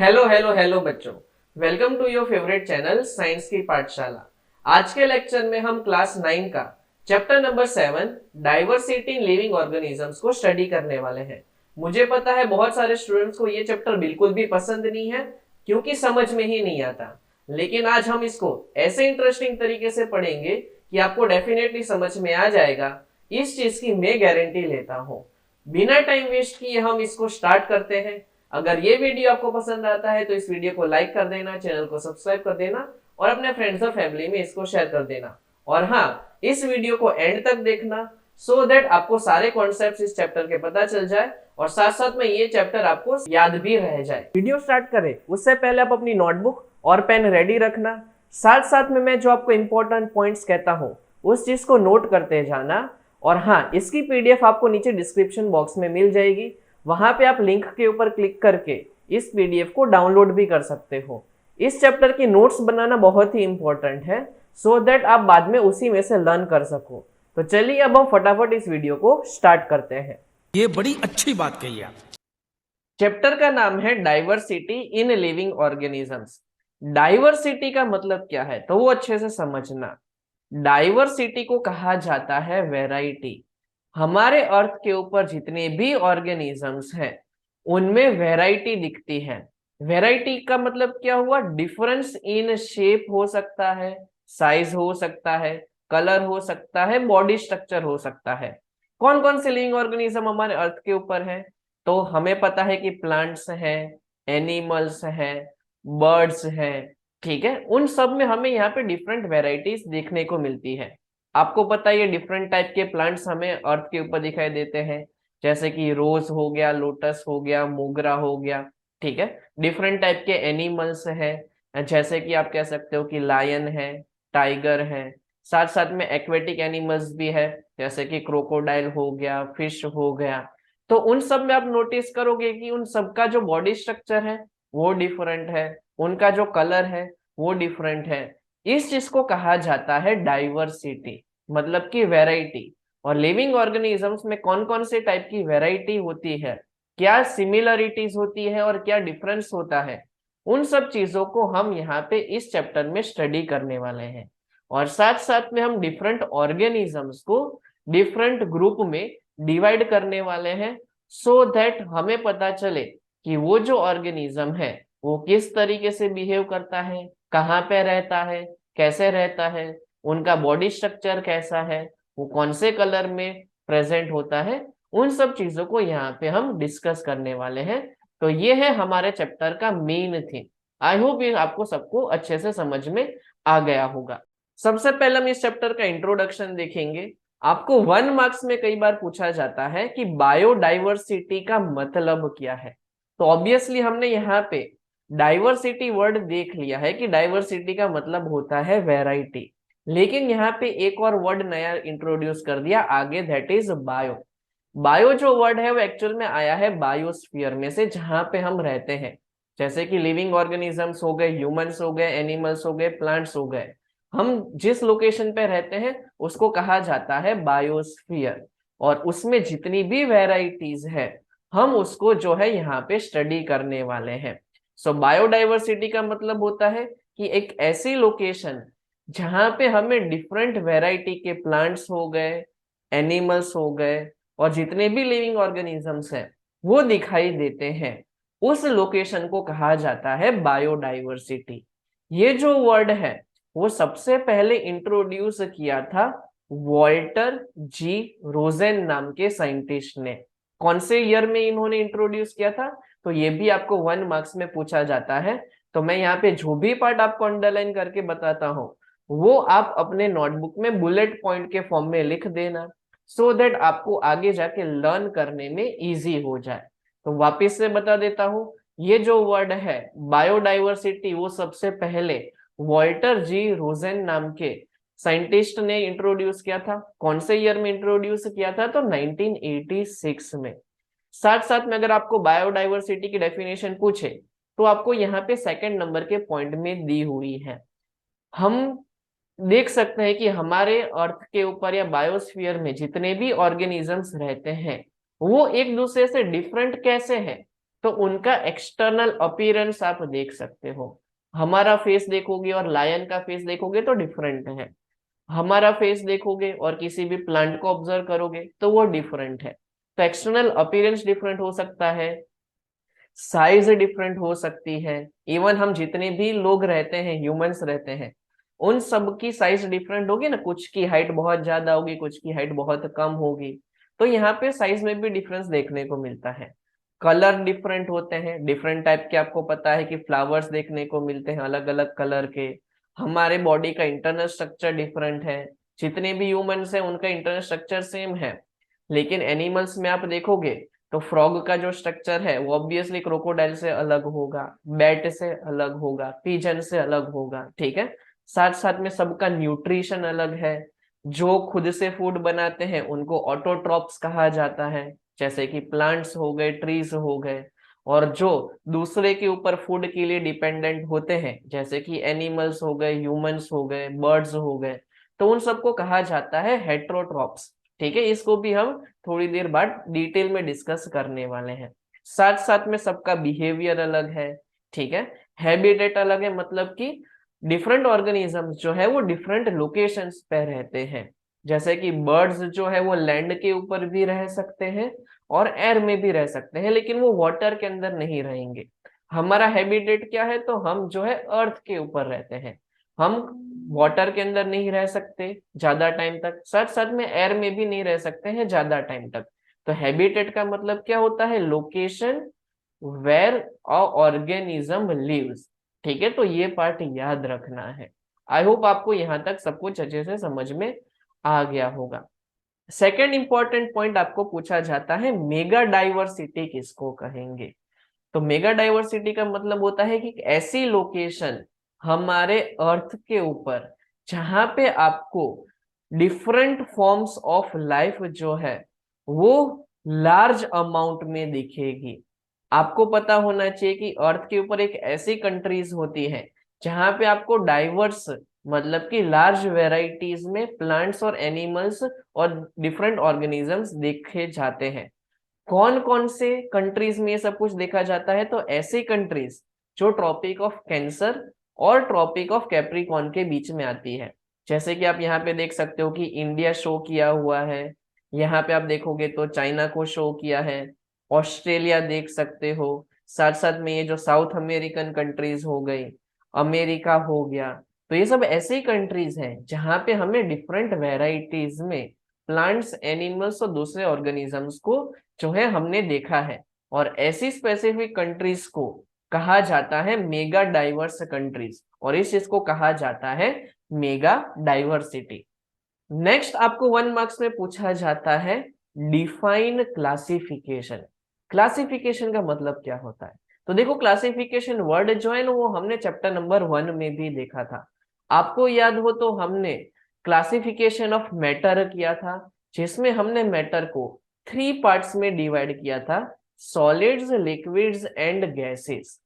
Hello hello hello बच्चों, welcome to your favourite channel science की पाठशाला। आज के लेक्चर में हम क्लास 9 का chapter number 7 diversity in living organisms को स्टडी करने वाले हैं। मुझे पता है बहुत सारे स्टूडेंट्स को ये चैप्टर बिल्कुल भी पसंद नहीं है क्योंकि समझ में ही नहीं आता, लेकिन आज हम इसको ऐसे इंटरेस्टिंग तरीके से पढ़ेंगे कि आपको डेफिनेटली समझ में आ जाएगा। इस चीज की मैं गारंटी लेता हूँ। बिना टाइम वेस्ट किए हम इसको स्टार्ट करते हैं। अगर ये वीडियो आपको पसंद आता है तो इस वीडियो को लाइक कर देना, चैनल को सब्सक्राइब कर देना और अपने फ्रेंड्स और फैमिली में इसको शेयर कर देना। और हाँ, इस वीडियो को एंड तक देखना सो दैट आपको सारे कॉन्सेप्ट्स इस चैप्टर के पता चल जाए और साथ साथ में ये चैप्टर आपको याद भी रह जाए। वीडियो स्टार्ट करें उससे पहले आप अपनी नोटबुक और पेन रेडी रखना। साथ साथ में मैं जो आपको इंपॉर्टेंट पॉइंट्स कहता हूँ उस चीज को नोट करते जाना। और हाँ, इसकी पीडीएफ आपको नीचे डिस्क्रिप्शन बॉक्स में मिल जाएगी, वहां पे आप लिंक के ऊपर क्लिक करके इस पीडीएफ को डाउनलोड भी कर सकते हो। इस चैप्टर की नोट्स बनाना बहुत ही इंपॉर्टेंट है सो दैट आप बाद में उसी में से लर्न कर सको। तो चलिए अब हम फटाफट इस वीडियो को स्टार्ट करते हैं। ये बड़ी अच्छी बात कही आप। चैप्टर का नाम है diversity in living organisms. Diversity का मतलब क्या है तो वो अच्छे से समझना। डाइवर्सिटी को कहा जाता है वैरायटी। हमारे अर्थ के ऊपर जितने भी ऑर्गेनिजम्स हैं उनमें वैरायटी दिखती है। वैरायटी का मतलब क्या हुआ? डिफरेंस इन शेप हो सकता है, साइज हो सकता है, कलर हो सकता है, बॉडी स्ट्रक्चर हो सकता है। कौन कौन से लिविंग ऑर्गेनिज्म हमारे अर्थ के ऊपर है? तो हमें पता है कि प्लांट्स हैं, एनिमल्स हैं, बर्ड्स हैं। ठीक है, उन सब में हमें यहाँ पे डिफरेंट वेराइटीज देखने को मिलती है। आपको पता है ये डिफरेंट टाइप के प्लांट्स हमें अर्थ के ऊपर दिखाई देते हैं, जैसे कि रोज हो गया, लोटस हो गया, मोगरा हो गया। ठीक है, डिफरेंट टाइप के एनिमल्स हैं, जैसे कि आप कह सकते हो कि लायन है, टाइगर है। साथ साथ में एक्वेटिक एनिमल्स भी है, जैसे कि क्रोकोडाइल हो गया, फिश हो गया। तो उन सब में आप नोटिस करोगे कि उन सबका जो बॉडी स्ट्रक्चर है वो डिफरेंट है, उनका जो कलर है वो डिफरेंट है। इस चीज को कहा जाता है डाइवर्सिटी, मतलब कि वैरायटी। और लिविंग ऑर्गेनिजम्स में कौन कौन से टाइप की वैरायटी होती है, क्या सिमिलरिटीज होती है और क्या डिफरेंस होता है, उन सब चीजों को हम यहाँ पे इस चैप्टर में स्टडी करने वाले हैं। और साथ साथ में हम डिफरेंट ऑर्गेनिजम्स को डिफरेंट ग्रुप में डिवाइड करने वाले हैं सो दैट हमें पता चले कि वो जो ऑर्गेनिज्म है वो किस तरीके से बिहेव करता है, कहाँ पे रहता है, कैसे रहता है, उनका बॉडी स्ट्रक्चर कैसा है, वो कौन से कलर में प्रेजेंट होता है। उन सब चीजों को यहाँ पे हम डिस्कस करने वाले हैं। तो ये है हमारे चैप्टर का मेन थीम। आई होप ये आपको सबको अच्छे से समझ में आ गया होगा। सबसे पहले हम इस चैप्टर का इंट्रोडक्शन देखेंगे। आपको 1 मार्क्स में कई बार पूछा जाता है कि बायोडाइवर्सिटी का मतलब क्या है। तो ऑब्वियसली हमने यहाँ पे डाइवर्सिटी वर्ड देख लिया है कि डाइवर्सिटी का मतलब होता है वैरायटी, लेकिन यहाँ पे एक और वर्ड नया इंट्रोड्यूस कर दिया आगे, दैट इज बायो। बायो जो वर्ड है वो एक्चुअल में आया है बायोस्फीयर में से, जहां पे हम रहते हैं। जैसे कि लिविंग ऑर्गेनिजम्स हो गए, ह्यूमंस हो गए, एनिमल्स हो गए, प्लांट्स हो गए, हम जिस लोकेशन पे रहते हैं उसको कहा जाता है बायोस्फीयर। और उसमें जितनी भी वेराइटीज है हम उसको जो है यहाँ पे स्टडी करने वाले हैं। सो बायोडाइवर्सिटी का मतलब होता है कि एक ऐसी लोकेशन जहां पे हमें डिफरेंट वैरायटी के प्लांट्स हो गए, एनिमल्स हो गए और जितने भी लिविंग ऑर्गेनिजम्स हैं वो दिखाई देते हैं, उस लोकेशन को कहा जाता है बायोडाइवर्सिटी। ये जो वर्ड है वो सबसे पहले इंट्रोड्यूस किया था वॉल्टर जी रोजेन नाम के साइंटिस्ट ने। कौन से ईयर में इन्होंने इंट्रोड्यूस किया था तो ये भी आपको 1 मार्क्स में पूछा जाता है। तो मैं यहाँ पे जो भी पार्ट आपको अंडरलाइन करके बताता हूँ वो आप अपने नोटबुक में बुलेट पॉइंट के फॉर्म में लिख देना सो दैट आपको आगे जाके लर्न करने में इजी हो जाए। तो वापिस से बता देता हूँ, ये जो वर्ड है बायोडाइवर्सिटी वो सबसे पहले वॉल्टर जी रोजेन नाम के साइंटिस्ट ने इंट्रोड्यूस किया था। कौन से ईयर में इंट्रोड्यूस किया था तो 1986 में। साथ साथ में अगर आपको बायोडाइवर्सिटी की डेफिनेशन पूछे तो आपको यहाँ पे सेकंड नंबर के पॉइंट में दी हुई है। हम देख सकते हैं कि हमारे अर्थ के ऊपर या बायोस्फीयर में जितने भी ऑर्गेनिजम्स रहते हैं वो एक दूसरे से डिफरेंट कैसे हैं। तो उनका एक्सटर्नल अपीयरेंस आप देख सकते हो। हमारा फेस देखोगे और लायन का फेस देखोगे तो डिफरेंट है, हमारा फेस देखोगे और किसी भी प्लांट को ऑब्जर्व करोगे तो वो डिफरेंट है। तो एक्सटर्नल अपीयरेंस डिफरेंट हो सकता है, साइज डिफरेंट हो सकती है। इवन हम जितने भी लोग रहते हैं, ह्यूमंस रहते हैं, उन सब की साइज डिफरेंट होगी ना, कुछ की हाइट बहुत ज्यादा होगी, कुछ की हाइट बहुत कम होगी। तो यहाँ पे साइज में भी डिफरेंस देखने को मिलता है। कलर डिफरेंट होते हैं, डिफरेंट टाइप के, आपको पता है कि फ्लावर्स देखने को मिलते हैं अलग अलग कलर के। हमारे बॉडी का इंटरनल स्ट्रक्चर डिफरेंट है, जितने भी ह्यूमंस हैं उनका इंटरनल स्ट्रक्चर सेम है। लेकिन एनिमल्स में आप देखोगे तो फ्रॉग का जो स्ट्रक्चर है वो ऑब्वियसली क्रोकोडाइल से अलग होगा, बैट से अलग होगा, पिजन से अलग होगा, ठीक है। साथ साथ में सबका न्यूट्रिशन अलग है। जो खुद से फूड बनाते हैं उनको ऑटोट्रॉप्स कहा जाता है, जैसे कि प्लांट्स हो गए, ट्रीज हो गए। और जो दूसरे के ऊपर फूड के लिए डिपेंडेंट होते हैं, जैसे कि एनिमल्स हो गए, ह्यूमंस हो गए, बर्ड्स हो गए, तो उन सबको कहा जाता है हेट्रोट्रॉप्स। ठीक है, इसको भी हम थोड़ी देर बाद डिटेल में डिस्कस करने वाले हैं। साथ साथ में सबका बिहेवियर अलग है, ठीक है। हैबिटेट अलग है, मतलब कि डिफरेंट ऑर्गेनिजम्स जो है वो डिफरेंट लोकेशंस पे रहते हैं। जैसे कि बर्ड्स जो है वो लैंड के ऊपर भी रह सकते हैं और एयर में भी रह सकते हैं, लेकिन वो वाटर के अंदर नहीं रहेंगे। हमारा हैबिटेट क्या है, तो हम जो है अर्थ के ऊपर रहते हैं। हम वाटर के अंदर नहीं रह सकते ज्यादा टाइम तक, साथ साथ में एयर में भी नहीं रह सकते हैं ज्यादा टाइम तक। तो हैबिटेट का मतलब क्या होता है, location where a organism lives. ठीक है, तो ये पार्ट याद रखना है। आई होप आपको यहाँ तक सब कुछ अच्छे से समझ में आ गया होगा। सेकेंड इंपॉर्टेंट पॉइंट आपको पूछा जाता है, मेगा डाइवर्सिटी किसको कहेंगे। तो मेगा डाइवर्सिटी का मतलब होता है कि ऐसी लोकेशन हमारे अर्थ के ऊपर जहां पे आपको डिफरेंट फॉर्म्स ऑफ लाइफ जो है वो लार्ज अमाउंट में दिखेगी। आपको पता होना चाहिए कि अर्थ के ऊपर एक ऐसी कंट्रीज होती है जहां पे आपको डाइवर्स, मतलब कि लार्ज वेराइटीज में प्लांट्स और एनिमल्स और डिफरेंट ऑर्गेनिजम्स देखे जाते हैं। कौन कौन से कंट्रीज में ये सब कुछ देखा जाता है, तो ऐसी कंट्रीज जो ट्रॉपिक ऑफ कैंसर और ट्रॉपिक ऑफ कैप्रिकॉर्न के बीच में आती है। जैसे कि आप यहाँ पे देख सकते हो कि इंडिया शो किया हुआ है, यहाँ पे आप देखोगे तो चाइना को शो किया है, ऑस्ट्रेलिया देख सकते हो। साथ साथ में ये जो साउथ अमेरिकन कंट्रीज हो गई, अमेरिका हो गया, तो ये सब ऐसी कंट्रीज हैं जहाँ पे हमें डिफरेंट वेराइटीज में प्लांट्स, एनिमल्स और दूसरे ऑर्गेनिजम्स को जो है हमने देखा है। और ऐसी स्पेसिफिक कंट्रीज को कहा जाता है मेगा डाइवर्स कंट्रीज, और इस चीज को कहा जाता है मेगा डाइवर्सिटी। नेक्स्ट आपको 1 मार्क्स में पूछा जाता है डिफाइन क्लासिफिकेशन। क्लासिफिकेशन का मतलब क्या होता है, तो देखो क्लासिफिकेशन वर्ड जो है ना वो हमने चैप्टर नंबर 1 में भी देखा था। आपको याद हो तो हमने क्लासिफिकेशन ऑफ मैटर किया था, जिसमें हमने मैटर को 3 पार्ट्स में डिवाइड किया था, सॉलिड्स, लिक्विड्स एंड गैसेस।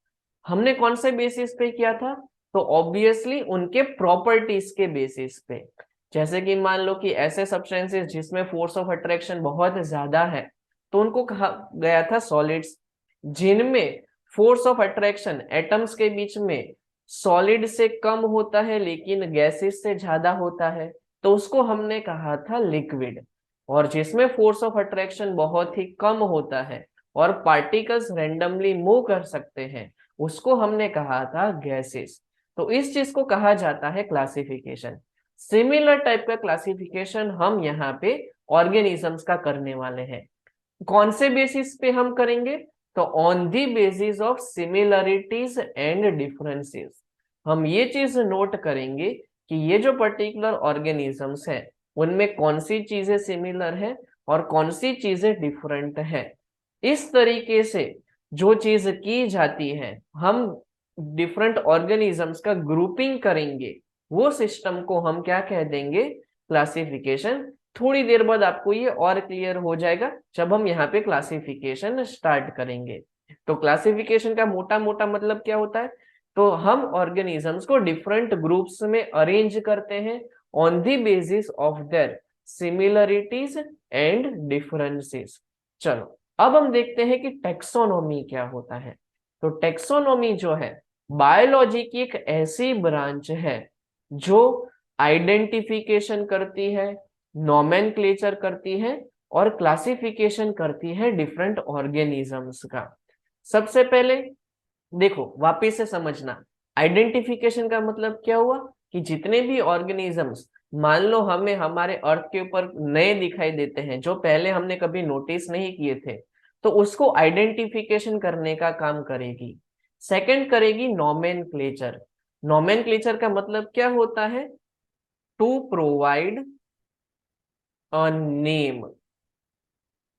हमने कौन से बेसिस पे किया था, तो ऑब्वियसली उनके प्रॉपर्टीज के बेसिस पे। जैसे कि मान लो कि ऐसे सब्सटेंसेस जिसमें फोर्स ऑफ अट्रैक्शन बहुत ज्यादा है, तो उनको कहा गया था सॉलिड्स। जिनमें फोर्स ऑफ अट्रैक्शन एटम्स के बीच में सॉलिड से कम होता है लेकिन गैसेस से ज्यादा होता है, तो उसको हमने कहा था लिक्विड। और जिसमें फोर्स ऑफ अट्रैक्शन बहुत ही कम होता है और पार्टिकल्स रैंडमली मूव कर सकते हैं, उसको हमने कहा था गैसेस। तो इस चीज को कहा जाता है क्लासिफिकेशन। सिमिलर टाइप का क्लासिफिकेशन हम यहाँ पे ऑर्गेनिजम्स का करने वाले हैं। कौन से बेसिस पे हम करेंगे, तो on the basis of similarities and differences. हम ये चीज नोट करेंगे कि ये जो पर्टिकुलर ऑर्गेनिजम्स हैं उनमें कौन सी चीजें सिमिलर है और कौन सी चीजें डिफरेंट है। इस तरीके से जो चीज की जाती है, हम डिफरेंट ऑर्गेनिजम्स का ग्रुपिंग करेंगे, वो सिस्टम को हम क्या कह देंगे, क्लासिफिकेशन। थोड़ी देर बाद आपको ये और क्लियर हो जाएगा जब हम यहाँ पे क्लासिफिकेशन स्टार्ट करेंगे। तो क्लासिफिकेशन का मोटा मोटा मतलब क्या होता है, तो हम ऑर्गेनिजम्स को डिफरेंट ग्रुप्स में अरेंज करते हैं on the basis of their similarities and differences. चलो अब हम देखते हैं कि टेक्सोनोमी क्या होता है। तो टेक्सोनोमी जो है बायोलॉजी की एक ऐसी ब्रांच है जो आइडेंटिफिकेशन करती है, नोमेनक्लेचर करती है और क्लासिफिकेशन करती है डिफरेंट ऑर्गेनिजम्स का। सबसे पहले देखो वापिस से समझना, आइडेंटिफिकेशन का मतलब क्या हुआ कि जितने भी ऑर्गेनिजम्स मान लो हमें हमारे अर्थ के ऊपर नए दिखाई देते हैं जो पहले हमने कभी नोटिस नहीं किए थे, तो उसको आइडेंटिफिकेशन करने का काम करेगी। सेकंड करेगी नोमेनक्लेचर। नोमेनक्लेचर का मतलब क्या होता है? To provide a name.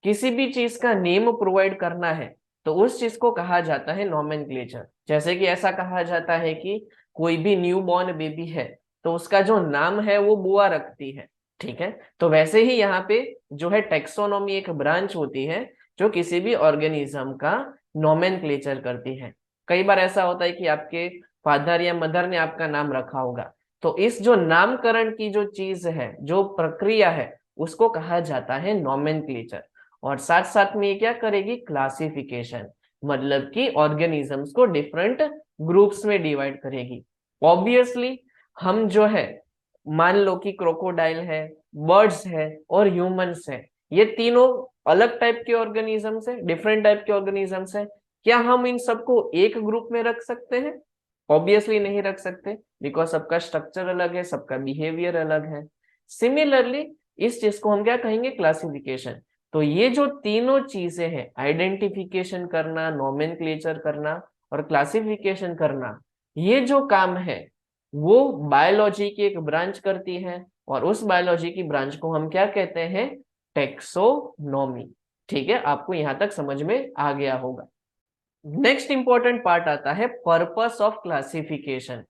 किसी भी चीज का नेम प्रोवाइड करना है तो उस चीज को कहा जाता है नोमेनक्लेचर। जैसे कि ऐसा कहा जाता है कि कोई भी न्यू बॉर्न बेबी है तो उसका जो नाम है वो बुआ रखती है, ठीक है। तो वैसे ही यहाँ पे जो है टेक्सोनोमी एक ब्रांच होती है जो किसी भी ऑर्गेनिज्म का नोमेनक्लेचर करती है। कई बार ऐसा होता है कि आपके फादर या मदर ने आपका नाम रखा होगा, तो इस जो नामकरण की जो चीज है, जो प्रक्रिया है, उसको कहा जाता है नोमेनक्लेचर। और साथ साथ में ये क्या करेगी? क्लासिफिकेशन, मतलब कि ऑर्गेनिजम्स को डिफरेंट ग्रुप्स में डिवाइड करेगी। ऑब्वियसली हम जो है मान लो कि क्रोकोडाइल है, बर्ड्स है और ह्यूमंस है, ये तीनों अलग टाइप के ऑर्गेनिजम्स है, डिफरेंट टाइप के ऑर्गेनिजम्स है। क्या हम इन सबको एक ग्रुप में रख सकते हैं? ऑब्वियसली नहीं रख सकते, बिकॉज सबका स्ट्रक्चर अलग है, सबका बिहेवियर अलग है। सिमिलरली इस चीज को हम क्या कहेंगे? क्लासिफिकेशन। तो ये जो तीनों चीजें हैं, आइडेंटिफिकेशन करना, नोमेनक्लेचर करना और क्लासिफिकेशन करना, ये जो काम है वो बायोलॉजी की एक ब्रांच करती है। और उस बायोलॉजी की ब्रांच को हम क्या कहते हैं? टेक्सोनोमी। ठीक है, आपको यहां तक समझ में आ गया होगा। नेक्स्ट इंपॉर्टेंट पार्ट आता है पर्पस ऑफ क्लासिफिकेशन।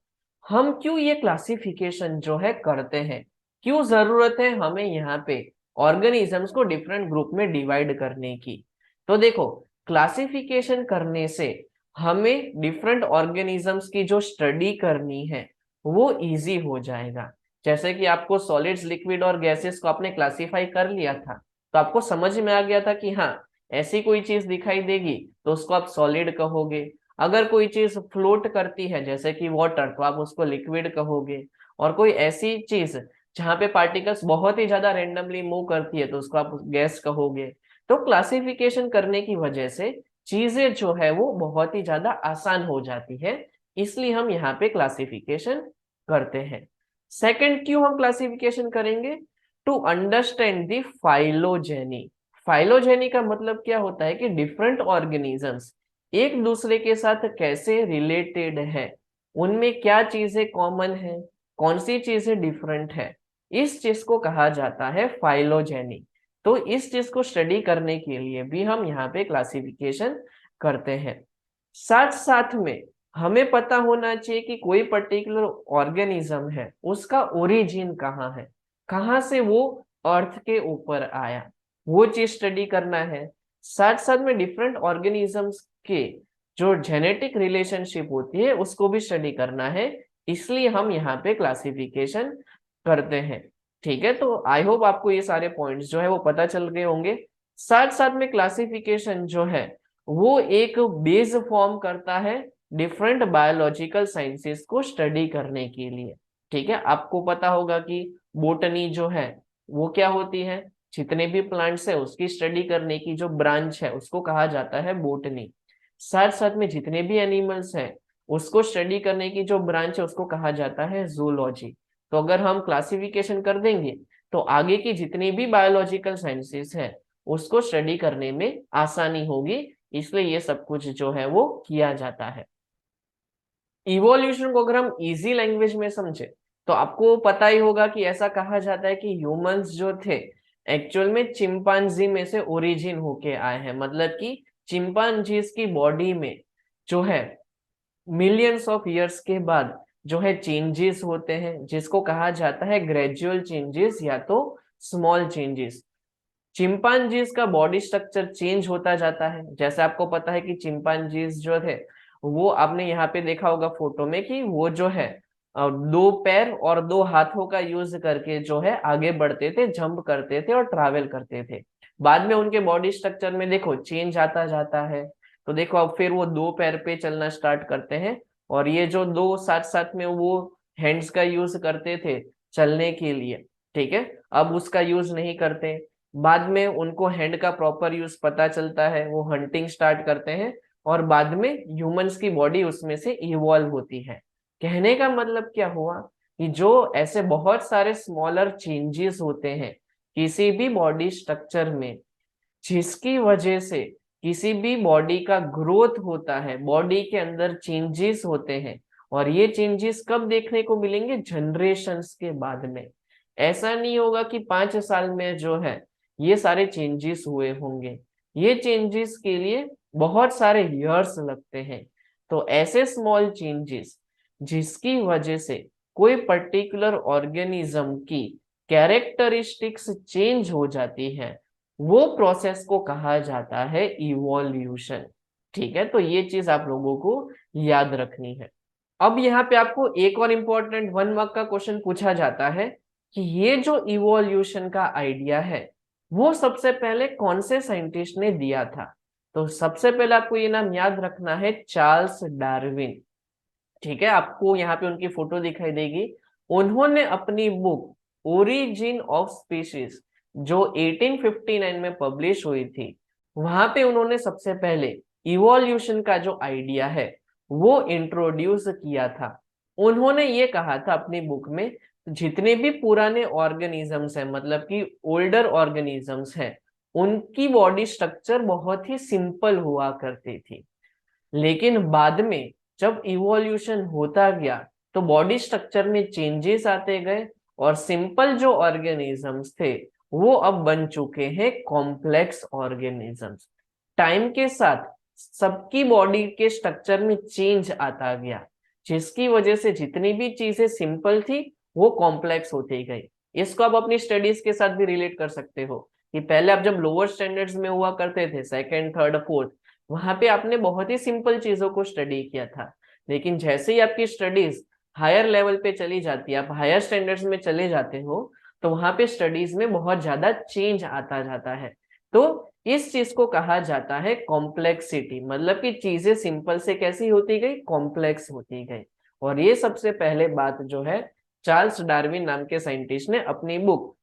हम क्यों ये क्लासिफिकेशन जो है करते हैं, क्यों जरूरत है हमें यहाँ पे ऑर्गेनिजम्स को डिफरेंट ग्रुप में डिवाइड करने की? तो देखो, क्लासिफिकेशन करने से हमें डिफरेंट ऑर्गेनिजम्स की जो स्टडी करनी है वो इजी हो जाएगा। जैसे कि आपको सॉलिड्स, लिक्विड और गैसेस को आपने क्लासिफाई कर लिया था, तो आपको समझ में आ गया था कि हाँ, ऐसी कोई चीज दिखाई देगी तो उसको आप सॉलिड कहोगे। अगर कोई चीज फ्लोट करती है जैसे कि वाटर, तो आप उसको लिक्विड कहोगे। और कोई ऐसी चीज जहां पे पार्टिकल्स बहुत ही ज्यादा रेंडमली मूव करती है तो उसको आप गैस कहोगे। तो क्लासिफिकेशन करने की वजह से चीजें जो है वो बहुत ही ज्यादा आसान हो जाती है, इसलिए हम यहाँ पे क्लासिफिकेशन करते हैं। सेकंड, क्यों हम क्लासिफिकेशन करेंगे? To understand the phylogeny. Phylogeny का मतलब क्या होता है कि डिफरेंट ऑर्गेनिजम्स एक दूसरे के साथ कैसे रिलेटेड है, उनमें क्या चीजें कॉमन है, कौन सी चीजें डिफरेंट है, इस चीज को कहा जाता है फाइलोजेनी। तो इस चीज को स्टडी करने के लिए भी हम यहाँ पे क्लासिफिकेशन करते हैं। साथ साथ में हमें पता होना चाहिए कि कोई पर्टिकुलर ऑर्गेनिज्म है उसका ओरिजिन कहाँ है, कहाँ से वो अर्थ के ऊपर आया, वो चीज स्टडी करना है। साथ साथ में डिफरेंट ऑर्गेनिजम्स के जो जेनेटिक रिलेशनशिप होती है उसको भी स्टडी करना है, इसलिए हम यहाँ पे क्लासिफिकेशन करते हैं। ठीक है, तो आई होप आपको ये सारे पॉइंट्स जो है वो पता चल गए होंगे। साथ साथ में क्लासिफिकेशन जो है वो एक बेस फॉर्म करता है डिफरेंट बायोलॉजिकल साइंसेस को स्टडी करने के लिए। ठीक है, आपको पता होगा कि बोटनी जो है वो क्या होती है? जितने भी प्लांट्स है उसकी स्टडी करने की जो ब्रांच है उसको कहा जाता है बोटनी। साथ साथ में जितने भी एनिमल्स हैं उसको स्टडी करने की जो ब्रांच है उसको कहा जाता है जूलॉजी। तो अगर हम क्लासिफिकेशन कर देंगे तो आगे की जितनी भी बायोलॉजिकल साइंसेस है उसको स्टडी करने में आसानी होगी, इसलिए ये सब कुछ जो है वो किया जाता है। इवोल्यूशन को अगर हम इजी लैंग्वेज में समझे तो आपको पता ही होगा कि ऐसा कहा जाता है कि ह्यूमंस जो थे एक्चुअल में चिंपांजी में से ओरिजिन होके आए हैं। मतलब कि चिंपांजीज की बॉडी में जो है मिलियंस ऑफ ईयर्स के बाद जो है चेंजेस होते हैं, जिसको कहा जाता है ग्रेजुअल चेंजेस या तो स्मॉल चेंजेस। चिंपांजीज का बॉडी स्ट्रक्चर चेंज होता जाता है। जैसे आपको पता है कि चिंपांजीज जो थे वो आपने यहाँ पे देखा होगा फोटो में कि वो जो है दो पैर और दो हाथों का यूज करके जो है आगे बढ़ते थे, जंप करते थे और ट्रैवल करते थे। बाद में उनके बॉडी स्ट्रक्चर में देखो चेंज आता जाता है। तो देखो अब फिर वो दो पैर पे चलना स्टार्ट करते हैं, और ये जो दो साथ साथ में वो हैंड्स का यूज करते थे चलने के लिए, ठीक है, अब उसका यूज नहीं करते। बाद में उनको हैंड का प्रॉपर यूज पता चलता है, वो हंटिंग स्टार्ट करते हैं, और बाद में ह्यूमंस की बॉडी उसमें से इवॉल्व होती है। कहने का मतलब क्या हुआ कि जो ऐसे बहुत सारे स्मॉलर चेंजेस होते हैं किसी भी बॉडी स्ट्रक्चर में, जिसकी वजह से किसी भी बॉडी का ग्रोथ होता है, बॉडी के अंदर चेंजेस होते हैं, और ये चेंजेस कब देखने को मिलेंगे? जनरेशन्स के बाद में। ऐसा नहीं होगा कि 5 साल में जो है ये सारे चेंजेस हुए होंगे, ये चेंजेस के लिए बहुत सारे इयर्स लगते हैं। तो ऐसे स्मॉल चेंजेस जिसकी वजह से कोई पर्टिकुलर ऑर्गेनिज्म की कैरेक्टरिस्टिक्स चेंज हो जाती है, वो प्रोसेस को कहा जाता है इवोल्यूशन। ठीक है, तो ये चीज आप लोगों को याद रखनी है। अब यहाँ पे आपको एक और इम्पोर्टेंट 1 मार्क का क्वेश्चन पूछा जाता है कि ये जो इवोल्यूशन का आइडिया है वो सबसे पहले कौन से साइंटिस्ट ने दिया था? तो सबसे पहले आपको ये नाम याद रखना है, चार्ल्स डार्विन। ठीक है, आपको यहाँ पे उनकी फोटो दिखाई देगी। उन्होंने अपनी बुक ओरिजिन ऑफ स्पीशीज जो 1859 में पब्लिश हुई थी, वहां पे उन्होंने सबसे पहले इवोल्यूशन का जो आइडिया है वो इंट्रोड्यूस किया था। उन्होंने ये कहा था अपनी बुक में, जितने भी पुराने ऑर्गेनिजम्स हैं, मतलब कि ओल्डर ऑर्गेनिजम्स हैं, उनकी बॉडी स्ट्रक्चर बहुत ही सिंपल हुआ करती थी। लेकिन बाद में जब इवोल्यूशन होता गया तो बॉडी स्ट्रक्चर में चेंजेस आते गए, और सिंपल जो ऑर्गेनिजम्स थे वो अब बन चुके हैं कॉम्प्लेक्स ऑर्गेनिजम्स। टाइम के साथ सबकी बॉडी के स्ट्रक्चर में चेंज आता गया, जिसकी वजह से जितनी भी चीजें सिंपल थी वो कॉम्प्लेक्स होती गई। इसको आप अपनी स्टडीज के साथ भी रिलेट कर सकते हो कि पहले आप जब लोअर स्टैंडर्ड्स में हुआ करते थे, सेकंड थर्ड फोर्थ, वहां पे आपने बहुत ही सिंपल चीजों को स्टडी किया था। लेकिन जैसे ही आपकी स्टडीज हायर लेवल पे चली जाती है, आप हायर स्टैंडर्ड्स में चले जाते हो, तो वहां पे स्टडीज में बहुत ज्यादा चेंज आता जाता है। तो इस चीज को कहा जाता है कॉम्प्लेक्सिटी, मतलब कि चीजें सिंपल से कैसी होती गई? कॉम्प्लेक्स होती गई। और ये सबसे पहले बात जो है चार्ल्स डार्विन नाम के साइंटिस्ट ने अपनी बुक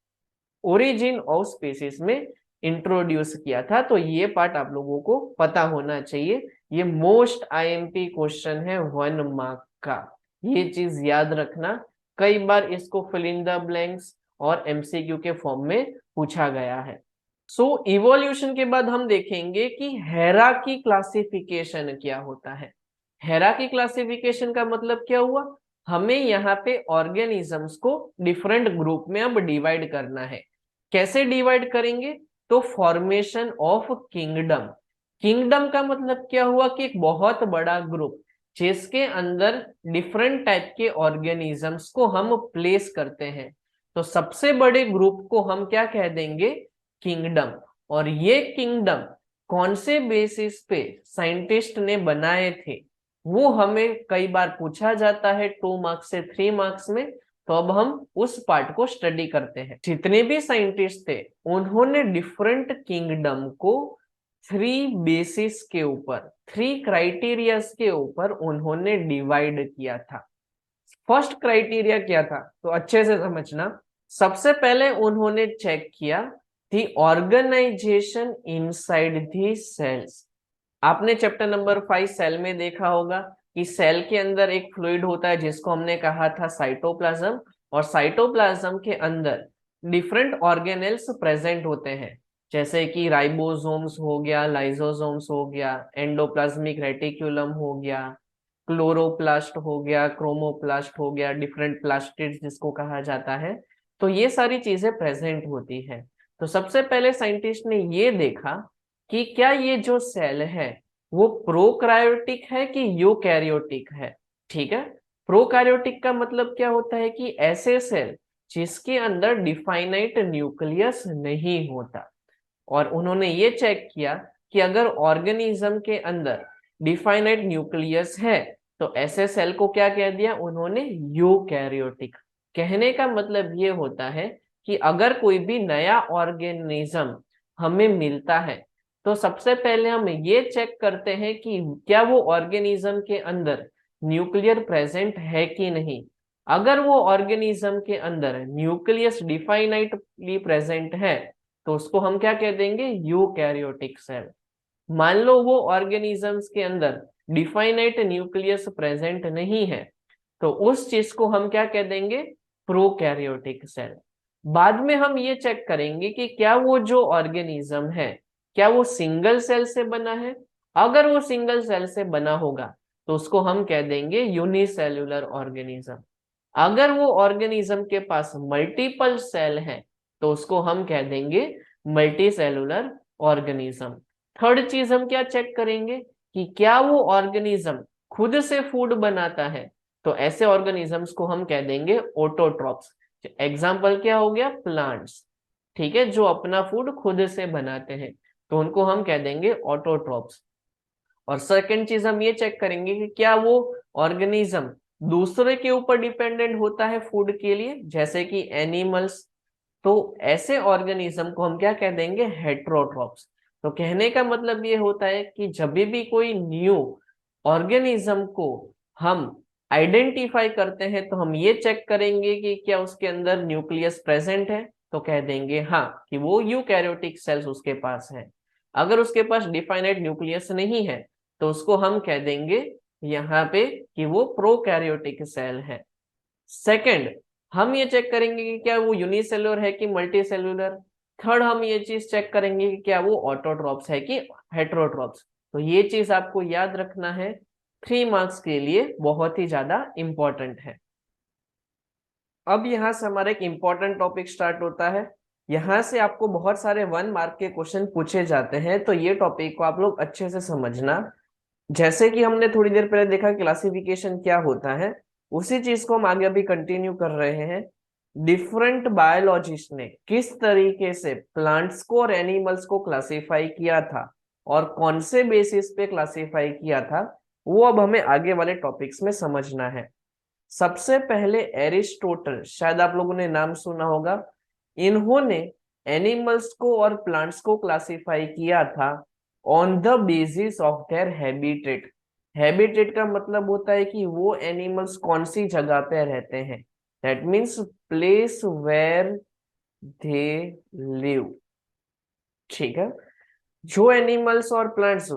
ओरिजिन ऑफ स्पीसीज में इंट्रोड्यूस किया था। तो ये पार्ट आप लोगों को पता होना चाहिए। ये मोस्ट आईएमपी क्वेश्चन है 1 मार्क का, ये चीज याद रखना। कई बार इसको फिल इन द ब्लैंक्स और एमसीक्यू के फॉर्म में पूछा गया है। सो इवोल्यूशन के बाद हम देखेंगे कि हेराकी क्लासिफिकेशन क्या होता है। हेराकी क्लासिफिकेशन का मतलब क्या हुआ? हमें यहाँ पे ऑर्गेनिजम्स को डिफरेंट ग्रुप में अब डिवाइड करना है। कैसे डिवाइड करेंगे? तो फॉर्मेशन ऑफ किंगडम। किंगडम का मतलब क्या हुआ कि एक बहुत बड़ा ग्रुप जिसके अंदर डिफरेंट टाइप के ऑर्गेनिजम्स को हम प्लेस करते हैं। तो सबसे बड़े ग्रुप को हम क्या कह देंगे? किंगडम। और ये किंगडम कौन से बेसिस पे साइंटिस्ट ने बनाए थे वो हमें कई बार पूछा जाता है 2 मार्क्स से 3 मार्क्स में। तो अब हम उस पार्ट को स्टडी करते हैं। जितने भी साइंटिस्ट थे उन्होंने डिफरेंट किंगडम को 3 बेसिस के ऊपर, 3 क्राइटेरियाज के ऊपर उन्होंने डिवाइड किया था। फर्स्ट क्राइटेरिया क्या था? तो अच्छे से समझना। सबसे पहले उन्होंने चेक किया दी ऑर्गेनाइजेशन इनसाइड दी सेल्स। आपने चैप्टर नंबर 5 सेल में देखा होगा कि सेल के अंदर एक फ्लूइड होता है जिसको हमने कहा था साइटोप्लाज्म, और साइटोप्लाज्म के अंदर डिफरेंट ऑर्गेनेल्स प्रेजेंट होते हैं, जैसे कि राइबोसोम्स हो गया, लाइसोसोम्स हो गया, एंडोप्लाज्मिक रेटिकुलम हो गया, क्लोरोप्लास्ट हो गया, क्रोमोप्लास्ट हो गया, डिफरेंट प्लास्टिड्स जिसको कहा जाता है। तो ये सारी चीजें प्रेजेंट होती है। तो सबसे पहले साइंटिस्ट ने ये देखा कि क्या ये जो सेल है वो प्रोकैरियोटिक है कि यूकैरियोटिक है। ठीक है, प्रोकैरियोटिक का मतलब क्या होता है कि ऐसे सेल जिसके अंदर डिफाइनाइट न्यूक्लियस नहीं होता। और उन्होंने ये चेक किया कि अगर ऑर्गेनिज्म के अंदर डिफाइनाइट न्यूक्लियस है तो ऐसे सेल को क्या कह दिया उन्होंने? यूकैरियोटिक। कहने का मतलब ये होता है कि अगर कोई भी नया ऑर्गेनिज्म हमें मिलता है। तो सबसे पहले हम ये चेक करते हैं कि क्या वो ऑर्गेनिज्म के अंदर न्यूक्लियर प्रेजेंट है कि नहीं। अगर वो ऑर्गेनिज्म के अंदर न्यूक्लियस डिफाइनाइटली प्रेजेंट है तो उसको हम क्या कह देंगे, यूकैरियोटिक सेल। मान लो वो ऑर्गेनिजम्स के अंदर डिफाइनाइट न्यूक्लियस प्रेजेंट नहीं है तो उस चीज को हम क्या कह देंगे, प्रोकैरियोटिक सेल। बाद में हम ये चेक करेंगे कि क्या वो जो ऑर्गेनिज्म है क्या वो सिंगल सेल से बना है। अगर वो सिंगल सेल से बना होगा तो उसको हम कह देंगे यूनिसेल्युलर ऑर्गेनिज्म। अगर वो ऑर्गेनिज्म के पास मल्टीपल सेल है तो उसको हम कह देंगे मल्टी सेलुलर ऑर्गेनिज्म। थर्ड चीज हम क्या चेक करेंगे कि क्या वो ऑर्गेनिज्म खुद से फूड बनाता है, तो ऐसे ऑर्गेनिजम्स को हम कह देंगे ऑटोट्रॉप्स। एग्जाम्पल क्या हो गया, प्लांट्स। ठीक है, जो अपना फूड खुद से बनाते हैं तो उनको हम कह देंगे ऑटोट्रॉप्स। और सेकंड चीज हम ये चेक करेंगे कि क्या वो ऑर्गेनिज्म दूसरे के ऊपर डिपेंडेंट होता है फूड के लिए, जैसे कि एनिमल्स। तो ऐसे ऑर्गेनिज्म को हम क्या कह देंगे, हेट्रोट्रॉप्स। तो कहने का मतलब ये होता है कि जब भी कोई न्यू ऑर्गेनिज्म को हम आइडेंटिफाई करते हैं तो हम ये चेक करेंगे कि क्या उसके अंदर न्यूक्लियस प्रेजेंट है, तो कह देंगे हाँ कि वो यूकैरियोटिक सेल्स उसके पास है। अगर उसके पास डिफाइनाइट न्यूक्लियस नहीं है तो उसको हम कह देंगे यहाँ पे कि वो प्रोकैरियोटिक सेल है। सेकंड, हम ये चेक करेंगे कि क्या वो यूनिसेलुलर है कि मल्टी सेलुलर। थर्ड, हम ये चीज चेक करेंगे कि क्या वो ऑटोट्रॉप्स है कि हेट्रोट्रॉप्स। तो ये चीज आपको याद रखना है, 3 मार्क्स के लिए बहुत ही ज्यादा इंपॉर्टेंट है। अब यहाँ से हमारा एक इंपॉर्टेंट टॉपिक स्टार्ट होता है। यहाँ से आपको बहुत सारे 1 मार्क के क्वेश्चन पूछे जाते हैं, तो ये टॉपिक को आप लोग अच्छे से समझना। जैसे कि हमने थोड़ी देर पहले देखा क्लासिफिकेशन क्या होता है, उसी चीज को हम आगे अभी कंटिन्यू कर रहे हैं। डिफरेंट बायोलॉजिस्ट ने किस तरीके से प्लांट्स को और एनिमल्स को क्लासिफाई किया था और कौन से बेसिस पे क्लासिफाई किया था, वो अब हमें आगे वाले टॉपिक्स में समझना है। सबसे पहले एरिस्टोटल, शायद आप लोगों ने नाम सुना होगा, इन्होंने एनिमल्स को और प्लांट्स को क्लासिफाई किया था on the basis of their habitat. Habitat का मतलब होता है कि वो एनिमल्स कौन सी जगह पे रहते हैं, that means place where they live. ठीक है, जो एनिमल्स और प्लांट्स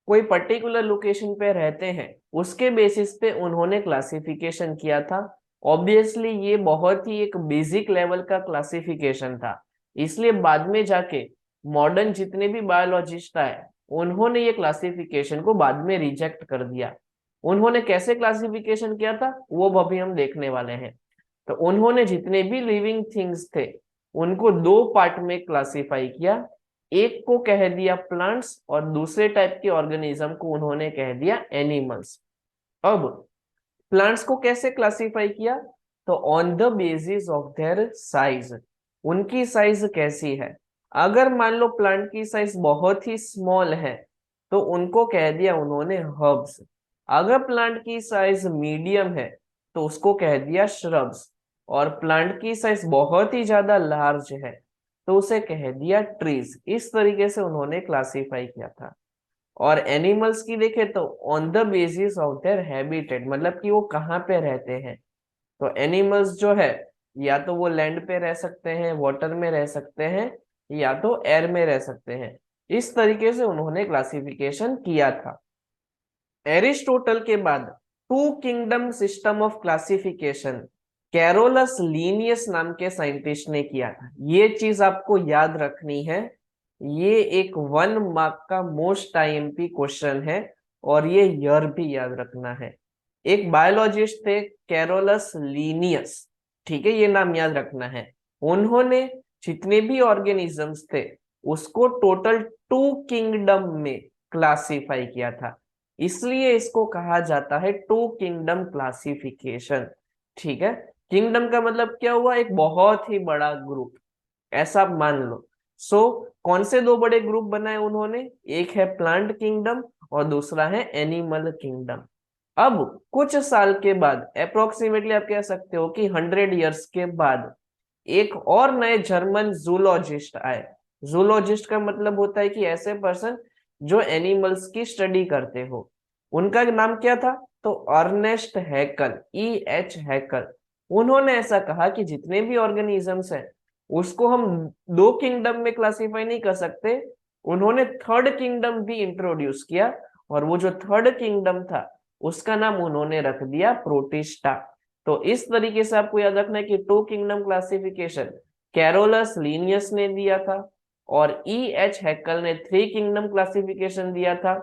कोई पर्टिकुलर लोकेशन पे रहते हैं उसके बेसिस पे उन्होंने क्लासिफिकेशन किया था। ऑब्वियसली ये बहुत ही एक बेसिक लेवल का क्लासिफिकेशन था, इसलिए बाद में जाके मॉडर्न जितने भी बायोलॉजिस्ट आए उन्होंने ये क्लासिफिकेशन को बाद में रिजेक्ट कर दिया। उन्होंने कैसे क्लासिफिकेशन किया था वो अभी हम देखने वाले हैं। तो उन्होंने जितने भी लिविंग थिंग्स थे उनको 2 पार्ट में क्लासिफाई किया। एक को कह दिया प्लांट्स और दूसरे टाइप के ऑर्गेनिज्म को उन्होंने कह दिया एनिमल्स। अब प्लांट्स को कैसे क्लासिफाई किया, तो on the basis of their size, उनकी साइज कैसी है। अगर मान लो प्लांट की साइज बहुत ही स्मॉल है तो उनको कह दिया उन्होंने हर्ब्स। अगर प्लांट की साइज मीडियम है तो उसको कह दिया श्रब्स। और प्लांट की साइज बहुत ही ज्यादा लार्ज है तो उसे कह दिया ट्रीज। इस तरीके से उन्होंने क्लासिफाई किया था। और एनिमल्स की देखे तो on the basis of their habitat, मतलब कि वो कहाँ पे रहते हैं। तो एनिमल्स जो है या तो वो लैंड पे रह सकते हैं, वाटर में रह सकते हैं, या तो एयर में रह सकते हैं। इस तरीके से उन्होंने क्लासिफिकेशन किया था। एरिस्टोटल के बाद 2 kingdom system of classification Carolus Linnaeus नाम के साइंटिस्ट ने किया था। ये चीज आपको याद रखनी है, ये एक 1 मार्क का मोस्ट आईएमपी क्वेश्चन है और ये ईयर भी याद रखना है। एक बायोलॉजिस्ट थे कैरोलस लीनियस, ठीक है, ये नाम याद रखना है। उन्होंने जितने भी ऑर्गेनिजम्स थे उसको टोटल 2 किंगडम में क्लासिफाई किया था, इसलिए इसको कहा जाता है 2 किंगडम क्लासिफिकेशन। ठीक है, किंगडम का मतलब क्या हुआ, एक बहुत ही बड़ा ग्रुप, ऐसा आप मान लो। कौन से 2 बड़े ग्रुप बनाए उन्होंने, एक है प्लांट किंगडम और दूसरा है एनिमल किंगडम। अब कुछ साल के बाद, अप्रोक्सीमेटली आप कह सकते हो कि 100 ईयर्स के बाद, एक और नए जर्मन जूलॉजिस्ट आए जूलॉजिस्ट का मतलब होता है कि ऐसे पर्सन जो एनिमल्स की स्टडी करते हो। उनका नाम क्या था? तो अर्नेस्ट हैकल, EH हैकल। उन्होंने ऐसा कहा कि जितने भी ऑर्गेनिजम्स हैं उसको हम दो किंगडम में क्लासिफाई नहीं कर सकते। उन्होंने थर्ड किंगडम भी इंट्रोड्यूस किया, और वो जो थर्ड किंगडम था उसका नाम उन्होंने रख दिया प्रोटिस्टा। तो इस तरीके से आपको याद रखना है कि two kingdom classification Carolus Linnaeus ने दिया था, और EH हैकल ने थ्री किंगडम क्लासिफिकेशन दिया था।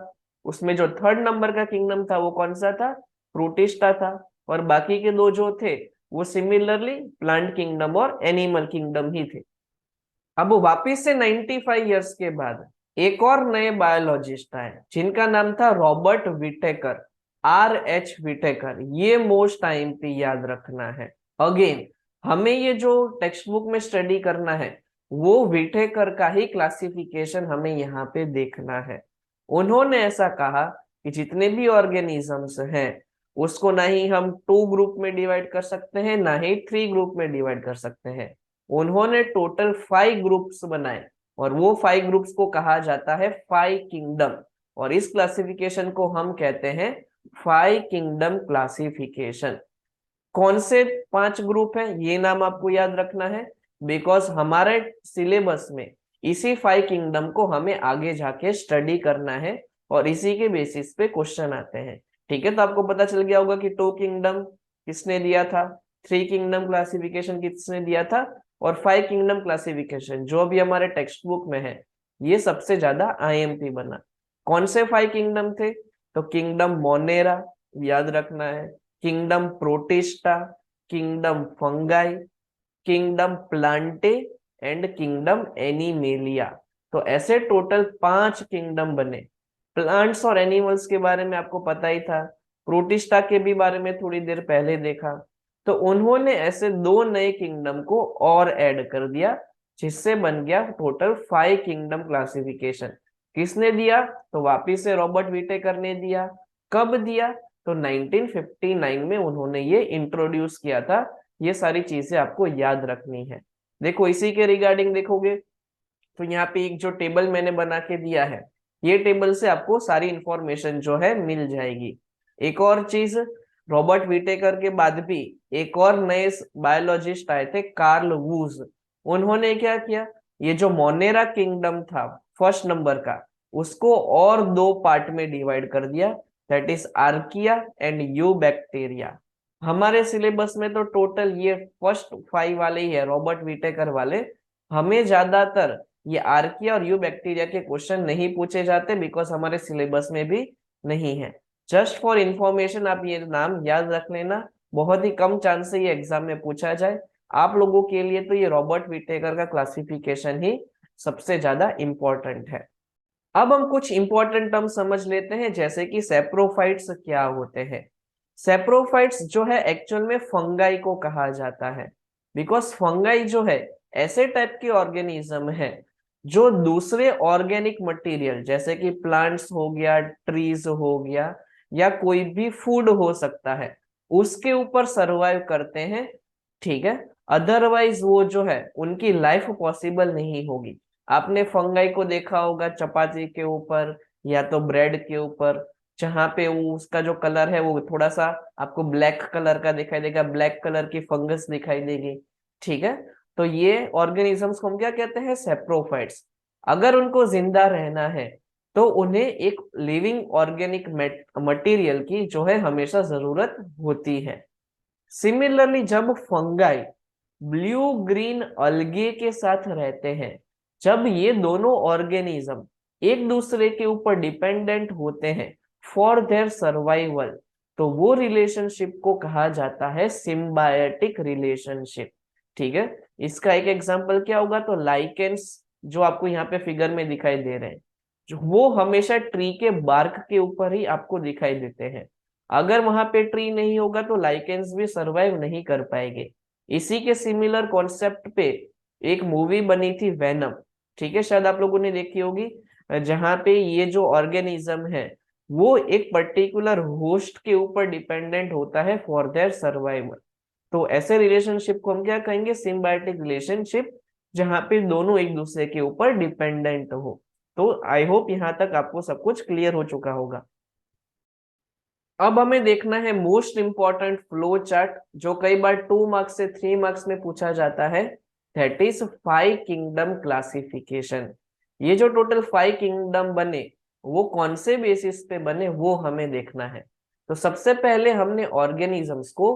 उसमें जो थर्ड नंबर का किंगडम था वो कौन सा था? प्रोटिस्टा था। और बाकी के दो जो थे वो सिमिलरली प्लांट किंगडम और एनिमल किंगडम ही थे। अब वापिस से 95 इयर्स के बाद एक और नए बायोलॉजिस्ट आए जिनका नाम था रॉबर्ट विटेकर, RH विटेकर। ये मोस्ट टाइम पे याद रखना है। अगेन हमें ये जो टेक्स्ट बुक में स्टडी करना है वो विटेकर का ही क्लासिफिकेशन हमें यहाँ पे देखना है। उन्होंने ऐसा कहा कि जितने भी ऑर्गेनिजम्स हैं उसको ना ही हम टू ग्रुप में डिवाइड कर सकते हैं ना ही थ्री ग्रुप में डिवाइड कर सकते हैं। उन्होंने टोटल 5 ग्रुप्स बनाए, और वो 5 ग्रुप्स को कहा जाता है 5 किंगडम। और इस क्लासिफिकेशन को हम कहते हैं 5 किंगडम क्लासिफिकेशन। कौन से 5 ग्रुप हैं ये नाम आपको याद रखना है, बिकॉज हमारे सिलेबस में इसी 5 किंगडम को हमें आगे जाके स्टडी करना है, और इसी के बेसिस पे क्वेश्चन आते हैं। ठीक है, तो आपको पता चल गया होगा कि टू किंगडम किसने दिया था, थ्री किंगडम क्लासिफिकेशन किसने दिया था, और 5 किंगडम क्लासिफिकेशन जो भी हमारे टेक्स्ट बुक में है ये सबसे ज्यादा IMP बना। कौन से 5 किंगडम थे? तो किंगडम मोनेरा याद रखना है, kingdom protista, kingdom fungi, kingdom Plantae and kingdom animalia. तो ऐसे टोटल 5 किंगडम बने। प्लांट्स और एनिमल्स के बारे में आपको पता ही था, प्रोटिस्टा के भी बारे में थोड़ी देर पहले देखा। तो उन्होंने ऐसे दो नए किंगडम को और ऐड कर दिया, जिससे बन गया टोटल 5 किंगडम क्लासिफिकेशन। किसने दिया? तो वापिस से रॉबर्ट विटेकर ने दिया। कब दिया? तो 1959 में उन्होंने ये इंट्रोड्यूस किया था। ये सारी चीजें आपको याद रखनी है। देखो इसी के रिगार्डिंग देखोगे तो यहाँ पे एक जो टेबल मैंने बना के दिया है, ये टेबल से आपको सारी इंफॉर्मेशन जो है मिल जाएगी। एक और चीज, रॉबर्ट विटेकर के बाद भी एक और नए बायोलॉजिस्ट आए थे, कार्ल वूज। उन्होंने क्या किया, ये जो मोनेरा किंगडम था फर्स्ट नंबर का, उसको और दो पार्ट में डिवाइड कर दिया, that is archaea and you bacteria. हमारे सिलेबस में तो टोटल ये फर्स्ट 5 वाले ही है, रॉबर्ट विटेकर वाले। हमें ज्यादातर ये आर्किया और यू बैक्टीरिया के क्वेश्चन नहीं पूछे जाते, बिकॉज हमारे सिलेबस में भी नहीं है। जस्ट फॉर इंफॉर्मेशन आप ये नाम याद रख लेना, बहुत ही कम चांस से ये एग्जाम में पूछा जाए। आप लोगों के लिए तो ये रॉबर्ट विटेकर का क्लासिफिकेशन ही सबसे ज्यादा इंपॉर्टेंट है। अब हम कुछ इंपॉर्टेंट टर्म समझ लेते हैं, जैसे कि सेप्रोफाइट्स क्या होते हैं। सेप्रोफाइट्स जो है एक्चुअल में फंगाई को कहा जाता है, बिकॉज फंगाई जो है ऐसे टाइप के ऑर्गेनिज्म है जो दूसरे ऑर्गेनिक मटेरियल जैसे कि प्लांट्स हो गया, ट्रीज हो गया, या कोई भी फूड हो सकता है, उसके ऊपर सरवाइव करते हैं। ठीक है, अदरवाइज वो जो है उनकी लाइफ पॉसिबल नहीं होगी। आपने फंगाई को देखा होगा चपाती के ऊपर या तो ब्रेड के ऊपर, जहां पे वो उसका जो कलर है वो थोड़ा सा आपको ब्लैक कलर का दिखाई देगा, ब्लैक कलर की फंगस दिखाई देगी। ठीक है, तो ये ऑर्गेनिजम्स को हम क्या कहते हैं? सेप्रोफाइट्स। अगर उनको जिंदा रहना है तो उन्हें एक लिविंग ऑर्गेनिक मटेरियल की जो है हमेशा जरूरत होती है। सिमिलरली जब फंगाई ब्लू ग्रीन अलगे के साथ रहते हैं, जब ये दोनों ऑर्गेनिज्म एक दूसरे के ऊपर डिपेंडेंट होते हैं फॉर देयर सर्वाइवल, तो वो रिलेशनशिप को कहा जाता है सिम्बायोटिक रिलेशनशिप। ठीक है, इसका एक एग्जांपल क्या होगा? तो लाइकेंस जो आपको यहाँ पे फिगर में दिखाई दे रहे हैं, जो वो हमेशा ट्री के बार्क के ऊपर ही आपको दिखाई देते हैं। अगर वहां पे ट्री नहीं होगा तो लाइकेंस भी सरवाइव नहीं कर पाएंगे। इसी के सिमिलर कॉन्सेप्ट पे एक मूवी बनी थी वेनम। ठीक है, शायद आप लोगों ने देखी होगी, जहां पे ये जो ऑर्गेनिज्म है वो एक पर्टिकुलर होस्ट के ऊपर डिपेंडेंट होता है फॉर देयर सर्वाइवल। तो ऐसे रिलेशनशिप को हम क्या कहेंगे? सिम्बायोटिक रिलेशनशिप जहां पे दोनों एक दूसरे के ऊपर डिपेंडेंट हो। तो आई होप यहाँ तक आपको सब कुछ क्लियर हो चुका होगा। अब हमें देखना है मोस्ट इंपॉर्टेंट फ्लो चार्ट, जो कई बार 2 मार्क्स से 3 मार्क्स में पूछा जाता है, दैट इज 5 किंगडम क्लासिफिकेशन। ये जो टोटल 5 किंगडम बने वो कौन से बेसिस पे बने वो हमें देखना है। तो सबसे पहले हमने ऑर्गेनिजम्स को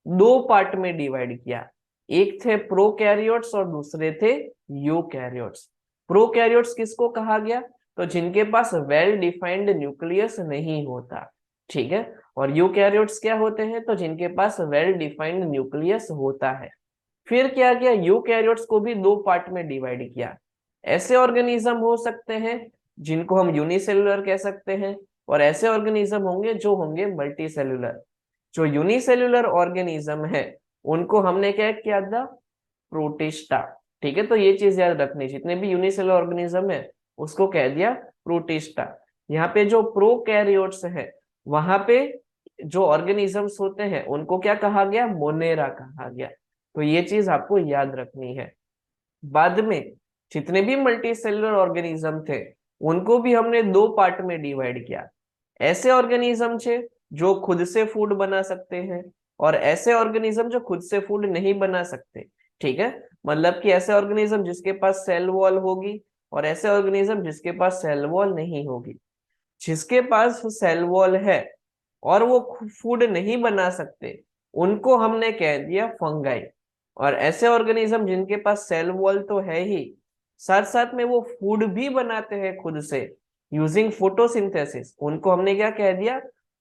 2 पार्ट में डिवाइड किया, एक थे प्रोकैरियोट्स और दूसरे थे यूकैरियोट्स। प्रोकैरियोट्स किसको कहा गया, तो जिनके पास वेल डिफाइंड न्यूक्लियस नहीं होता, ठीक है। और यूकैरियोट्स क्या होते हैं, तो जिनके पास वेल डिफाइंड न्यूक्लियस होता है। फिर क्या किया, यूकैरियोट्स को भी 2 पार्ट में डिवाइड किया। ऐसे ऑर्गेनिज्म हो सकते हैं जिनको हम यूनिसेलुलर कह सकते हैं, और ऐसे ऑर्गेनिज्म होंगे जो होंगे मल्टीसेलुलर। जो यूनिसेलुलर ऑर्गेनिज्म है उनको हमने क्या किया था, प्रोटिस्टा, ठीक है। तो ये चीज याद रखनी, जितने भी यूनिसेलुलर ऑर्गेनिज्म है उसको कह दिया प्रोटिस्टा। यहाँ पे जो प्रोकैरियोट्स है वहां पे जो ऑर्गेनिजम्स होते हैं उनको क्या कहा गया, मोनेरा कहा गया। तो ये चीज आपको याद रखनी है। बाद में जितने भी मल्टीसेलुलर ऑर्गेनिज्म थे उनको भी हमने 2 पार्ट में डिवाइड किया। ऐसे ऑर्गेनिज्म थे जो खुद से फूड बना सकते हैं, और ऐसे ऑर्गेनिज्म जो खुद से फूड नहीं बना सकते, ठीक है। मतलब कि ऐसे ऑर्गेनिज्म जिसके पास सेल वॉल होगी और ऐसे ऑर्गेनिज्म जिसके पास सेल वॉल नहीं होगी। जिसके पास सेल वॉल है और वो फूड नहीं बना सकते उनको हमने कह दिया फंगाई। और ऐसे ऑर्गेनिज्म जिनके पास सेल वॉल तो है ही, साथ साथ में वो फूड भी बनाते हैं खुद से यूजिंग फोटोसिंथेसिस, उनको हमने क्या कह दिया,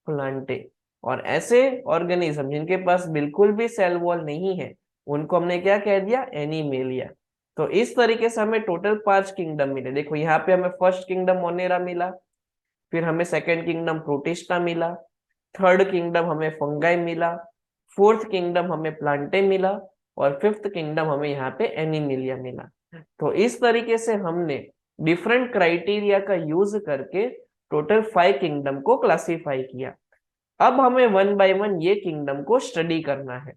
प्लांटे। और ऐसे ऑर्गेनिज्म जिनके पास बिल्कुल भी सेल वॉल नहीं है उनको हमने क्या कह दिया, एनिमेलिया। तो इस तरीके से हमें टोटल 5 किंगडम मिले। देखो यहाँ पे हमें फर्स्ट किंगडम मोनेरा मिला, फिर हमें सेकंड किंगडम प्रोटिस्टा मिला, थर्ड किंगडम हमें फंगाई मिला, फोर्थ किंगडम हमें प्लांटे मिला, और फिफ्थ किंगडम हमें यहाँ पे एनिमिलिया मिला। तो इस तरीके से हमने डिफरेंट क्राइटेरिया का यूज करके टोटल 5 किंगडम को क्लासिफाई किया। अब हमें 1 बाय 1 ये किंगडम को स्टडी करना है।